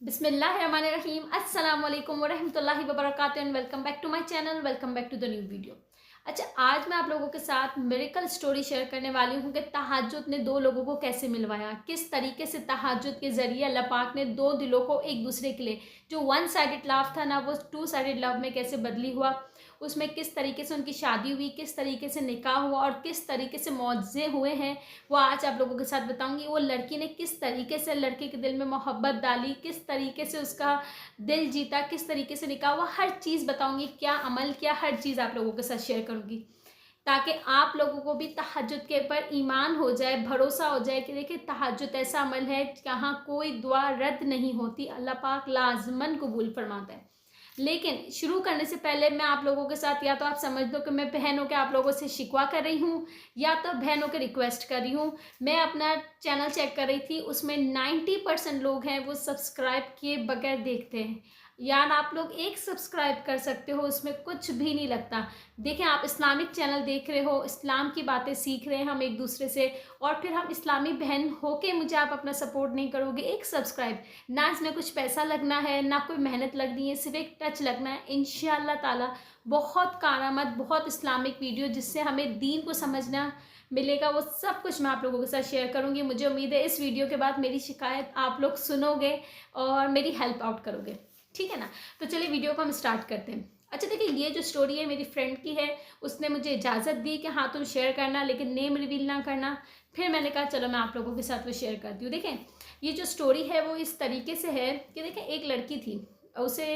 बिस्मिल्लाहिर्रहमानिर्रहीम अस्सलाम वालेकुम वरहमतुल्लाहि वबरकातुहू and welcome back to my channel. Welcome back to the new video. अच्छा, आज मैं आप लोगों के साथ मिरेकल स्टोरी शेयर करने वाली हूँ कि तहज्जुद ने दो लोगों को कैसे मिलवाया, किस तरीके से तहज्जुद के ज़रिए अल्लाह पाक ने दो दिलों को एक दूसरे के लिए, जो वन साइडेड लव था ना, वो टू साइडेड लव में कैसे बदली हुआ, उसमें किस तरीके से उनकी शादी हुई, किस तरीके से निकाह हुआ और किस तरीके से मौज़े हुए हैं, वो आज आप लोगों के साथ बताऊंगी। वो लड़की ने किस तरीके से लड़के के दिल में मोहब्बत डाली, किस तरीके से उसका दिल जीता, किस तरीके से निकाह हुआ, हर चीज़ बताऊंगी। क्या अमल किया, हर चीज़ आप लोगों के साथ शेयर करूंगी ताकि आप लोगों को भी तहज्जुद के ऊपर ईमान हो जाए, भरोसा हो जाए कि देखिए तहज्जुद ऐसा अमल है जहाँ कोई दुआ रद्द नहीं होती, अल्लाह पाक लाजमन कबूल फरमाता है। लेकिन शुरू करने से पहले मैं आप लोगों के साथ, या तो आप समझ लो कि मैं बहनों के आप लोगों से शिकवा कर रही हूँ या तो बहनों के रिक्वेस्ट कर रही हूँ। मैं अपना चैनल चेक कर रही थी, उसमें 90% लोग हैं वो सब्सक्राइब किए बगैर देखते हैं। यार आप लोग एक सब्सक्राइब कर सकते हो, उसमें कुछ भी नहीं लगता। देखें, आप इस्लामिक चैनल देख रहे हो, इस्लाम की बातें सीख रहे हैं हम एक दूसरे से, और फिर हम इस्लामी बहन होके मुझे आप अपना सपोर्ट नहीं करोगे। एक सब्सक्राइब, ना इसमें कुछ पैसा लगना है, ना कोई मेहनत लगनी है, सिर्फ एक टच लगना है। इंशाअल्लाह ताला बहुत कारामद, बहुत इस्लामिक वीडियो जिससे हमें दीन को समझना मिलेगा, वो सब कुछ मैं आप लोगों के साथ शेयर करूंगी। मुझे उम्मीद है इस वीडियो के बाद मेरी शिकायत आप लोग सुनोगे और मेरी हेल्प आउट करोगे, ठीक है ना। तो चलिए वीडियो को हम स्टार्ट करते हैं। अच्छा देखिए, ये जो स्टोरी है मेरी फ्रेंड की है, उसने मुझे इजाज़त दी कि हाँ तुम शेयर करना लेकिन नेम रिवील ना करना। फिर मैंने कहा चलो मैं आप लोगों के साथ वो शेयर करती हूँ। देखें, ये जो स्टोरी है वो इस तरीके से है कि देखें, एक लड़की थी, उसे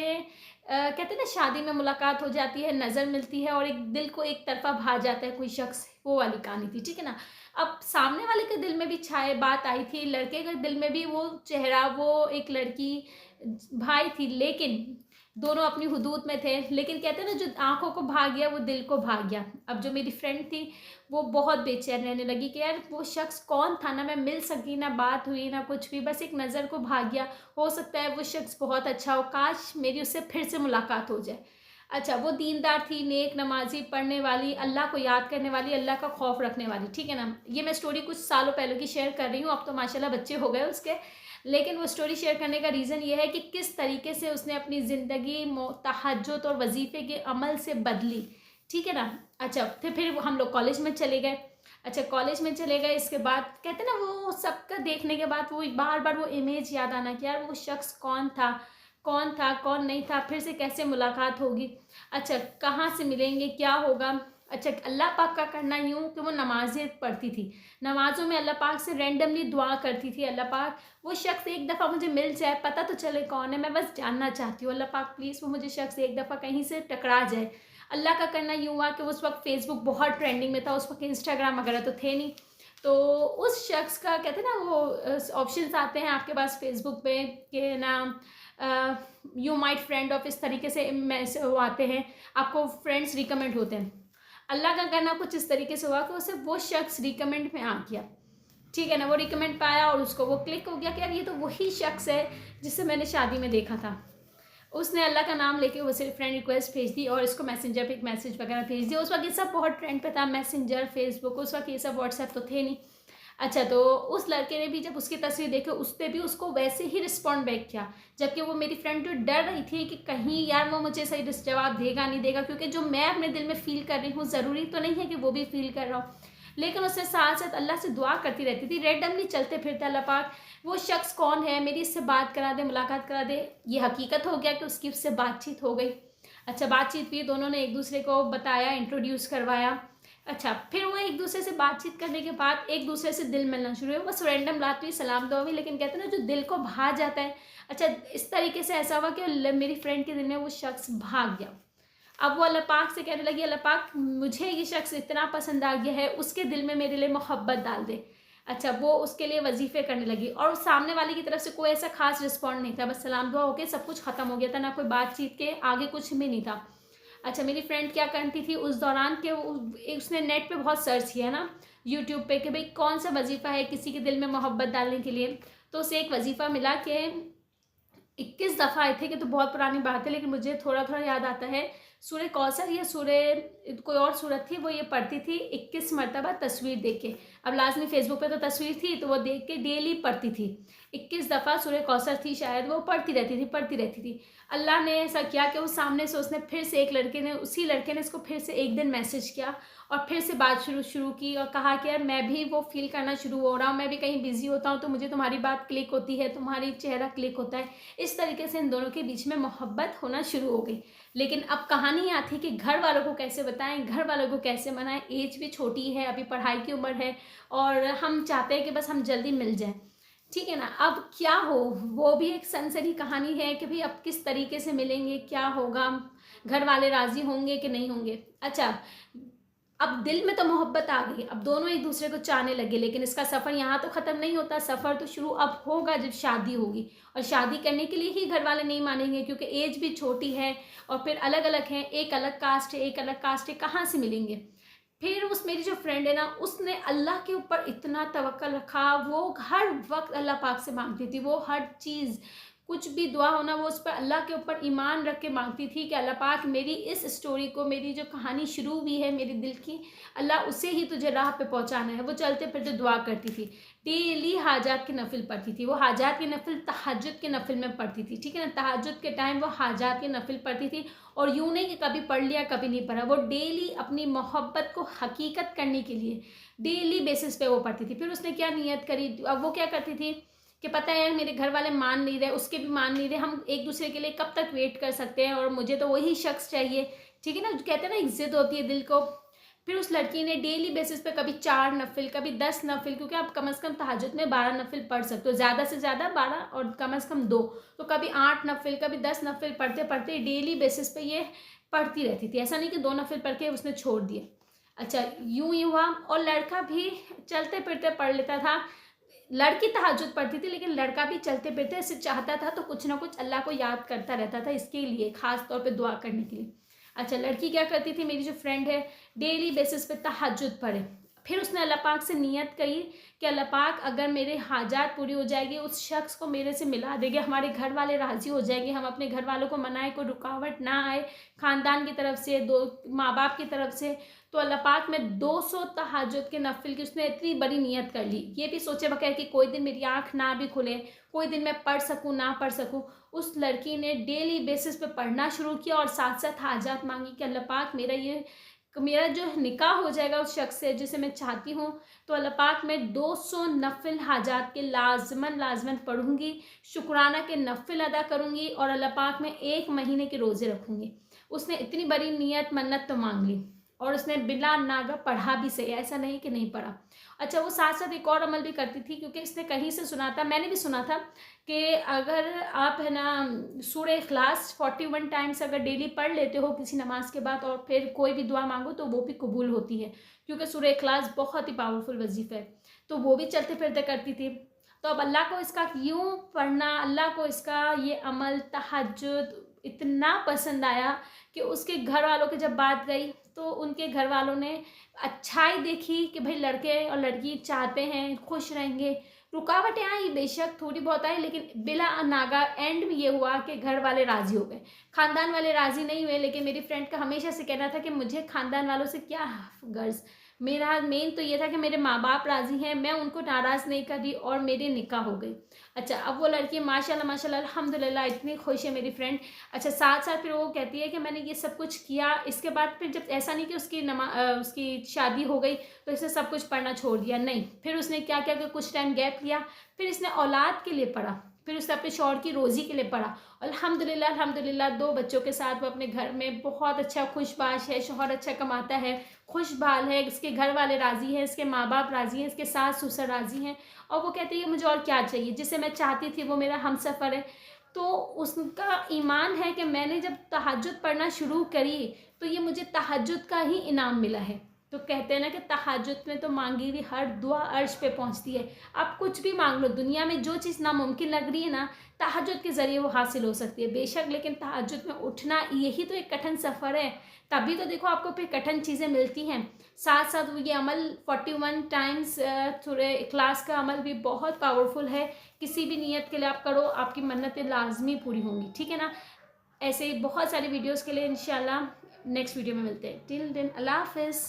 कहते हैं ना, शादी में मुलाकात हो जाती है, नज़र मिलती है और एक दिल को एक तरफा भा जाता है कोई शख्स, वो वाली कहानी थी, ठीक है ना। अब सामने वाले के दिल में भी छाए बात आई थी, लड़के के दिल में भी वो चेहरा, वो एक लड़की भाई थी, लेकिन दोनों अपनी हुदूद में थे। लेकिन कहते हैं ना, जो आंखों को भाग गया वो दिल को भाग गया। अब जो मेरी फ्रेंड थी वो बहुत बेचैन रहने लगी कि यार वो शख्स कौन था, ना मैं मिल सकी, ना बात हुई, ना कुछ भी, बस एक नज़र को भाग गया। हो सकता है वो शख्स बहुत अच्छा हो, काश मेरी उससे फिर से मुलाकात हो जाए। अच्छा, वो दीनदार थी, नेक, नमाजी, पढ़ने वाली, अल्लाह को याद करने वाली, अल्लाह का खौफ रखने वाली, ठीक है ना। ये मैं स्टोरी कुछ सालों पहले की शेयर कर रही हूँ, अब तो माशाल्लाह बच्चे हो गए उसके। लेकिन वो स्टोरी शेयर करने का रीज़न ये है कि किस तरीके से उसने अपनी ज़िंदगी तहज्जुद और वजीफ़े के अमल से बदली, ठीक है ना। अच्छा, फिर हम लोग कॉलेज में चले गए। अच्छा, कॉलेज में चले गए, इसके बाद कहते हैं ना, वो सबका देखने के बाद वो बार बार वो इमेज याद आना कि यार वो शख्स कौन था, कौन था, कौन नहीं था, फिर से कैसे मुलाकात होगी, अच्छा कहाँ से मिलेंगे, क्या होगा। अच्छा, अल्लाह पाक का करना यूँ कि वो नमाज़ें पढ़ती थी, नमाज़ों में अल्लाह पाक से रैंडमली दुआ करती थी, अल्लाह पाक वो शख्स एक दफ़ा मुझे मिल जाए, पता तो चले कौन है, मैं बस जानना चाहती हूँ, अल्लाह पाक प्लीज़ वो मुझे शख्स एक दफ़ा कहीं से टकरा जाए। अल्लाह का करना यूँ हुआ कि उस वक्त फेसबुक बहुत ट्रेंडिंग में था, उस वक्त इंस्टाग्राम वगैरह तो थे नहीं। तो उस शख्स का कहते हैं ना, वो ऑप्शंस आते हैं आपके पास फेसबुक पे कि ना यू माइट फ्रेंड ऑफ, इस तरीके से वो आते हैं, आपको फ्रेंड्स रिकमेंड होते हैं। अल्लाह का करना कुछ इस तरीके से हुआ कि उसे वो शख्स रिकमेंड में आ गया, ठीक है ना। वो रिकमेंड पाया और उसको वो क्लिक हो गया कि यार ये तो वही शख्स है जिससे मैंने शादी में देखा था। उसने अल्लाह का नाम लेके उसे फ्रेंड रिक्वेस्ट भेज दी और इसको मैसेंजर पे एक मैसेज वगैरह भेज दिया। उस वक्त ये सब बहुत ट्रेंड पे था, मैसेंजर, फेसबुक, उस वक्त ये सब व्हाट्सएप तो थे नहीं। अच्छा, तो उस लड़के ने भी जब उसकी तस्वीर देखी, उसने भी उसको वैसे ही रिस्पॉन्ड बैक किया, जबकि वो मेरी फ्रेंड जो डर रही थी कि कहीं यार वो मुझे सही जवाब देगा नहीं देगा, क्योंकि जो मैं अपने दिल में फील कर रही हूँ ज़रूरी तो नहीं है कि वो भी फील कर रहा हो। लेकिन उसने साथ साथ अल्लाह से दुआ करती रहती थी, रैंडमली चलते फिरते, अल्लाह पाक वो शख्स कौन है, मेरी इससे बात करा दे, मुलाकात करा दे। ये हकीकत हो गया कि उसकी उससे बातचीत हो गई। अच्छा, बातचीत हुई, दोनों ने एक दूसरे को बताया, इंट्रोड्यूस करवाया। अच्छा, फिर वो एक दूसरे से बातचीत करने के बाद एक दूसरे से दिल मिलना शुरू हुआ, बस रैंडम बात हुई, सलाम दुआ हुई, लेकिन कहते हैं ना, जो दिल को भा जाता है। अच्छा, इस तरीके से ऐसा हुआ कि मेरी फ्रेंड के दिल में वो शख्स भाग गया। अब वो अल्लाह पाक से कहने लगी, अल्लाह पाक मुझे ये शख्स इतना पसंद आ गया है, उसके दिल में मेरे लिए मोहब्बत डाल दे। अच्छा, वो उसके लिए वजीफ़े करने लगी और सामने वाले की तरफ से कोई ऐसा खास रिस्पॉन्ड नहीं था, बस सलाम दुआ होके सब कुछ ख़त्म हो गया था, ना कोई बातचीत के आगे कुछ भी नहीं था। अच्छा, मेरी फ्रेंड क्या करती थी उस दौरान कि उसने नेट पे बहुत सर्च किया ना, यूट्यूब पे, कि भाई कौन सा वजीफ़ा है किसी के दिल में मोहब्बत डालने के लिए। तो उसे एक वजीफ़ा मिला कि 21 दफ़ा आए थे, कि तो बहुत पुरानी बात है लेकिन मुझे थोड़ा थोड़ा याद आता है। सूरह कौसर या सूरह कोई और सूरत थी, वो ये पढ़ती थी 21 मरतबा तस्वीर देख के। अब लाजमी फेसबुक पे तो तस्वीर थी, तो वो देख के डेली पढ़ती थी। 21 दफ़ा सूरह कौसर थी शायद, वो पढ़ती रहती थी। अल्लाह ने ऐसा किया कि उस सामने से उसने फिर से उसी लड़के ने इसको फिर से एक दिन मैसेज किया और फिर से बात शुरू की और कहा कि यार मैं भी वो फील करना शुरू हो रहा हूँ, मैं भी कहीं बिजी होता हूँ तो मुझे तुम्हारी बात क्लिक होती है, तुम्हारी चेहरा क्लिक होता है। इस तरीके से इन दोनों के बीच में मोहब्बत होना शुरू हो गई। लेकिन अब कहानी आती कि घर वालों को कैसे बताएं, घर वालों को कैसे मनाएं। एज भी छोटी है, अभी पढ़ाई की उम्र है और हम चाहते हैं कि बस हम जल्दी मिल जाएं, ठीक है ना। अब क्या हो, वो भी एक सनसनी कहानी है कि भाई अब किस तरीके से मिलेंगे, क्या होगा, घर वाले राजी होंगे कि नहीं होंगे। अच्छा, अब दिल में तो मोहब्बत आ गई, अब दोनों एक दूसरे को चाहने लगे, लेकिन इसका सफ़र यहाँ तो ख़त्म नहीं होता। सफ़र तो शुरू अब होगा जब शादी होगी, और शादी करने के लिए ही घर वाले नहीं मानेंगे क्योंकि एज भी छोटी है और फिर अलग अलग हैं, एक अलग कास्ट है, एक अलग कास्ट है, कहाँ से मिलेंगे। फिर उस मेरी जो फ्रेंड है ना, उसने अल्लाह के ऊपर इतना तवक्कल रखा, वो हर वक्त अल्लाह पाक से मांगती थी। वो हर चीज़, कुछ भी दुआ होना, वो उस पर अल्लाह के ऊपर ईमान रख के मांगती थी कि अल्लाह पाक मेरी इस स्टोरी को, मेरी जो कहानी शुरू हुई है मेरे दिल की, अल्लाह उसे ही तुझे राह पे पहुंचाना है। वो चलते फिरते दुआ करती थी, डेली हाजात के नफिल पढ़ती थी। वो हाजात के नफिल तहज्जुद के नफिल में पढ़ती थी, ठीक है ना। तहज्जुद के टाइम वो हाजात के नफिल पढ़ती थी, और यूँ नहीं कि कभी पढ़ लिया कभी नहीं पढ़ा। वो डेली अपनी मोहब्बत को हकीकत करने के लिए डेली बेसिस पे वो पढ़ती थी। फिर उसने क्या नियत करी, अब वो क्या करती थी कि पता है यार मेरे घर वाले मान नहीं रहे, उसके भी मान नहीं रहे, हम एक दूसरे के लिए कब तक वेट कर सकते हैं, और मुझे तो वही शख्स चाहिए, ठीक है ना। कहते हैं ना, एक जिद होती है दिल को। फिर उस लड़की ने डेली बेसिस पे कभी 4 नफिल, कभी 10 नफिल, क्योंकि आप कम से कम तहज्जुद में 12 नफिल पढ़ सकते हो, ज़्यादा से ज़्यादा 12 और कम से कम 2, तो कभी 8 नफिल, कभी 10 नफिल पढ़ते पढ़ते डेली बेसिस पे ये पढ़ती रहती थी। ऐसा नहीं कि 2 नफिल पढ़ के उसने छोड़ दिए। अच्छा, यूं ही हुआ, और लड़का भी चलते फिरते पढ़ लेता था। लड़की तहज्जुद पढ़ती थी, लेकिन लड़का भी चलते फिरते ऐसे चाहता था तो कुछ ना कुछ अल्लाह को याद करता रहता था, इसके लिए खास तौर पे दुआ करने के लिए। अच्छा, लड़की क्या करती थी, मेरी जो फ्रेंड है, डेली बेसिस पे तहज्जुद पढ़े। फिर उसने अल्लाह पाक से नियत करी कि अल्लाह पाक अगर मेरे हाजात पूरी हो जाएगी, उस शख्स को मेरे से मिला देंगे, हमारे घर वाले राज़ी हो जाएंगे, हम अपने घर वालों को मनाएं, कोई रुकावट ना आए, ख़ानदान की तरफ से, दो माँ बाप की तरफ से। तो अल्लाह पाक में 200 तहज्जुद के नफिल की उसने इतनी बड़ी नियत कर ली, ये भी सोचे बगैर कि कोई दिन मेरी आँख ना भी खुले, कोई दिन मैं पढ़ सकूँ ना पढ़ सकूँ। उस लड़की ने डेली बेसिस पे पढ़ना शुरू किया और साथ साथ हाजात मांगी कि अल्लाह पाक मेरा जो निकाह हो जाएगा उस शख्स से जिसे मैं चाहती हूँ, तो अल्लाह पाक मैं 200 नफिल हाजात के लाजमन पढ़ूंगी, शुक्राना के नफिल अदा करूंगी, और अल्लाह पाक में 1 महीने के रोज़े रखूंगी। उसने इतनी बड़ी नियत मन्नत तो मांग ली, और उसने बिला नागा पढ़ा भी सही, ऐसा नहीं कि नहीं पढ़ा। अच्छा, वो साथ साथ एक और अमल भी करती थी, क्योंकि इसने कहीं से सुना था, मैंने भी सुना था कि अगर आप है ना सूरह इखलास 41 टाइम्स अगर डेली पढ़ लेते हो किसी नमाज के बाद, और फिर कोई भी दुआ मांगो तो वो भी कबूल होती है, क्योंकि सूरह इखलास बहुत ही पावरफुल वजीफ़ा है। तो वो भी चलते फिरते करती थी। तो अब अल्लाह को इसका यूँ पढ़ना, अल्लाह को इसका ये अमल तहज्जुद इतना पसंद आया कि उसके घर वालों की जब बात गई तो उनके घर वालों ने अच्छाई देखी कि भाई लड़के और लड़की चाहते हैं, खुश रहेंगे। रुकावटें आई बेशक, थोड़ी बहुत आई, लेकिन बिला नागा एंड में ये हुआ कि घर वाले राज़ी हो गए। ख़ानदान वाले राज़ी नहीं हुए, लेकिन मेरी फ्रेंड का हमेशा से कहना था कि मुझे ख़ानदान वालों से क्या गर्ज, मेरा मेन तो ये था कि मेरे माँ बाप राज़ी हैं, मैं उनको नाराज़ नहीं कर रही, और मेरे निकाह हो गई। अच्छा, अब वो लड़की माशाल्लाह माशाल्लाह अल्हम्दुलिल्लाह इतनी खुश है मेरी फ्रेंड। अच्छा, साथ साथ फिर वो कहती है कि मैंने ये सब कुछ किया, इसके बाद फिर जब ऐसा नहीं कि उसकी शादी हो गई तो इसने सब कुछ पढ़ना छोड़ दिया, नहीं। फिर उसने क्या किया कि कुछ टाइम गैप लिया, फिर इसने औलाद के लिए पढ़ा, फिर उसने अपने शौहर की रोज़ी के लिए पढ़ा। अल्हम्दुलिल्लाह अल्हम्दुलिल्लाह 2 बच्चों के साथ वो अपने घर में बहुत अच्छा खुशबाश है, शौहर अच्छा कमाता है, खुशबाल है, इसके घर वाले राज़ी हैं, इसके माँ बाप राज़ी हैं, इसके सास ससुर राज़ी हैं, और वो कहती है मुझे और क्या चाहिए, जिसे मैं चाहती थी वो मेरा हमसफ़र है। तो उसका ईमान है कि मैंने जब तहज्जुद पढ़ना शुरू करी तो ये मुझे तहज्जुद का ही इनाम मिला है। तो कहते हैं ना कि तहज्जुद में तो मांगी हुई हर दुआ अर्श पे पहुंचती है। आप कुछ भी मांग लो, दुनिया में जो चीज़ नामुमकिन लग रही है ना, तहज्जुद के ज़रिए वो हासिल हो सकती है बेशक, लेकिन तहज्जुद में उठना यही तो एक कठिन सफ़र है, तभी तो देखो आपको फिर कठिन चीज़ें मिलती हैं। साथ साथ ये अमल 41 टाइम्स सूरह इखलास का अमल भी बहुत पावरफुल है, किसी भी नियत के लिए आप करो, आपकी मन्नतें लाजमी पूरी होंगी, ठीक है ना। ऐसे ही बहुत सारी वीडियोज़ के लिए इंशाल्लाह नेक्स्ट वीडियो में मिलते हैं। टिल देन अल्लाह हाफिज़।